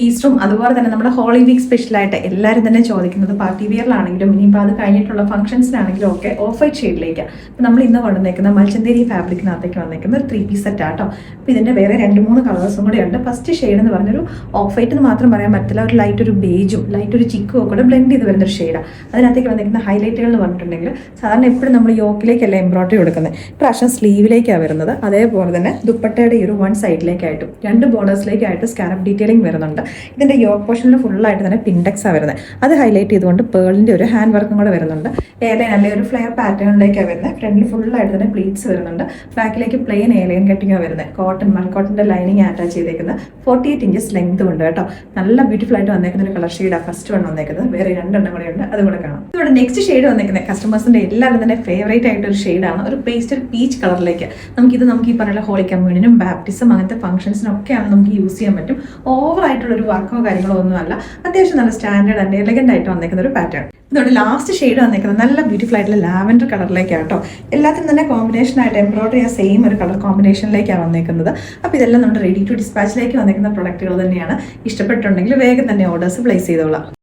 ഈസ്റ്ററും അതുപോലെ തന്നെ നമ്മുടെ ഹോളി വീക്ക് സ്പെഷ്യലായിട്ട് എല്ലാവരും തന്നെ ചോദിക്കുന്നത് പാർട്ടി വെയറിലാണെങ്കിലും ഇനിയിപ്പോൾ അത് കഴിഞ്ഞിട്ടുള്ള ഫംഗ്ഷൻസിനാണെങ്കിലും ഒക്കെ ഓഫ് വൈറ്റ് ഷെയ്ഡിലേക്ക്. അപ്പോൾ നമ്മൾ ഇന്ന് കൊണ്ടുവന്നേക്കുന്ന മൽച്ചന്തേരി ഫാബ്രിക്കിനകത്തേക്ക് വന്നേക്കുന്ന ഒരു 3 പീസ് സെറ്റ് ആട്ടോ. അപ്പോൾ ഇതിൻ്റെ വേറെ 2-3 കളേഴ്സും കൂടി ഉണ്ട്. ഫസ്റ്റ് ഷെയ്ഡ് എന്ന് പറഞ്ഞൊരു ഓഫ് വൈറ്റ് എന്ന് മാത്രം പറയാൻ പറ്റില്ല, ഒരു ലൈറ്റ് ഒരു ബേജും ലൈറ്റ് ഒരു ചിക്കും ഒക്കെ കൂടെ ബ്ലെൻഡ് ചെയ്ത് വരുന്നൊരു ഷെയ്ഡാണ്. അതിനകത്തേക്ക് വന്നിരിക്കുന്ന ഹൈലൈറ്റുകൾ എന്ന് പറഞ്ഞിട്ടുണ്ടെങ്കിൽ സാധാരണ എപ്പോഴും നമ്മൾ യോക്കിലേക്കല്ല എംബ്രോയിഡറി കൊടുക്കുന്നത്, ഇപ്രാവശ്യം സ്ലീവിലേക്കാണ് വരുന്നത്. അതേപോലെ തന്നെ ദുപ്പട്ടയുടെ ഈ ഒരു 1 സൈഡിലേക്കായിട്ടും 2 ബോർഡേഴ്സിലേക്കായിട്ട് സ്കാരപ്പ് ഡീറ്റെയിലിംഗ് വരുന്നുണ്ട്. ഇതിൻ്റെ യോക്ക് പോർഷനിൽ ഫുള്ളായിട്ട് തന്നെ പിൻഡെക്സാണ് വരുന്നത്. അത് ഹൈലൈറ്റ് ചെയ്തുകൊണ്ട് പേളിൻ്റെ ഒരു ഹാൻഡ് വർക്കും കൂടെ വരുന്നുണ്ട്. ഏലൈൻ അല്ലെങ്കിൽ ഒരു ഫ്ലെയർ പാറ്റേണിലേക്കാണ് വരുന്നത്. ഫ്രണ്ടിൽ ഫുള്ളായിട്ട് തന്നെ പ്ലീറ്റ്സ് വരുന്നുണ്ട്. ബാക്കിലേക്ക് പ്ലെയിൻ ഏലൈൻ കട്ടിങ്ങാണ് വരുന്നത്. കോട്ടൺ മൽക്കോട്ടൻ്റെ ലൈനിങ് അറ്റാച്ച് ചെയ്തേക്കുന്നത്. 48 ഇഞ്ചസ് ലെങ്ത് ഉണ്ട് കേട്ടോ. നല്ല ബ്യൂട്ടിഫുൾ ആയിട്ട് വന്നേക്കുന്ന ഒരു കളർ ഷെയ്ഡാണ് ഫസ്റ്റ് വൺ വന്നേക്കുന്നത്. വേറെ 2 എണ്ണം കൂടെ ഉണ്ട്, അതുകൂടെ കാണാം. ഇവിടെ നെക്സ്റ്റ് ഷെയ്ഡ് വന്നേക്കുന്നത് കസ്റ്റമേഴ്സിൻ്റെ എല്ലാവരും തന്നെ ഫേവറേറ്റ് ആയിട്ട് ഒരു ഷെയ്ഡാണ്. ഒരു പേസ്റ്റൽ പീച്ച് കളറിലേക്ക്. നമുക്ക് ഈ പറഞ്ഞ ഹോളി കമ്മ്യൂണിനും ബാപ്റ്റിസം അങ്ങനത്തെ ഫംഗ്ഷൻസിനും ഒക്കെയാണ് നമുക്ക് യൂസ് ചെയ്യാൻ പറ്റും. ഓവറായിട്ടുള്ള ഒരു വർക്കോ കാര്യങ്ങളോ ഒന്നുമല്ല, അത്യാവശ്യം നല്ല സ്റ്റാൻഡേർഡ് ആൻഡ് എലഗന്റ് ആയിട്ട് വന്നേക്കുന്ന ഒരു പാറ്റേൺ. ഇതോടെ ലാസ്റ്റ് ഷെയ്ഡ് വന്നേക്കുന്നത് നല്ല ബ്യൂട്ടിഫുൾ ആയിട്ടുള്ള ലാവൻഡർ കളറിലേക്കാണ് കേട്ടോ. എല്ലാത്തിനും തന്നെ കോമ്പിനേഷൻ ആയിട്ട് എംബ്രോയിഡറി ആ സെയിം ഒരു കളർ കോമ്പിനേഷനിലേക്കാണ് വന്നേക്കുന്നത്. അപ്പോൾ ഇതെല്ലാം നമ്മുടെ റെഡി ടു ഡിസ്പാച്ചിലേക്ക് വന്നേക്കുന്ന പ്രൊഡക്റ്റുകൾ തന്നെയാണ്. ഇഷ്ടപ്പെട്ടുണ്ടെങ്കിൽ വേഗം തന്നെ ഓർഡേഴ്സ് പ്ലേസ് ചെയ്തോളാം.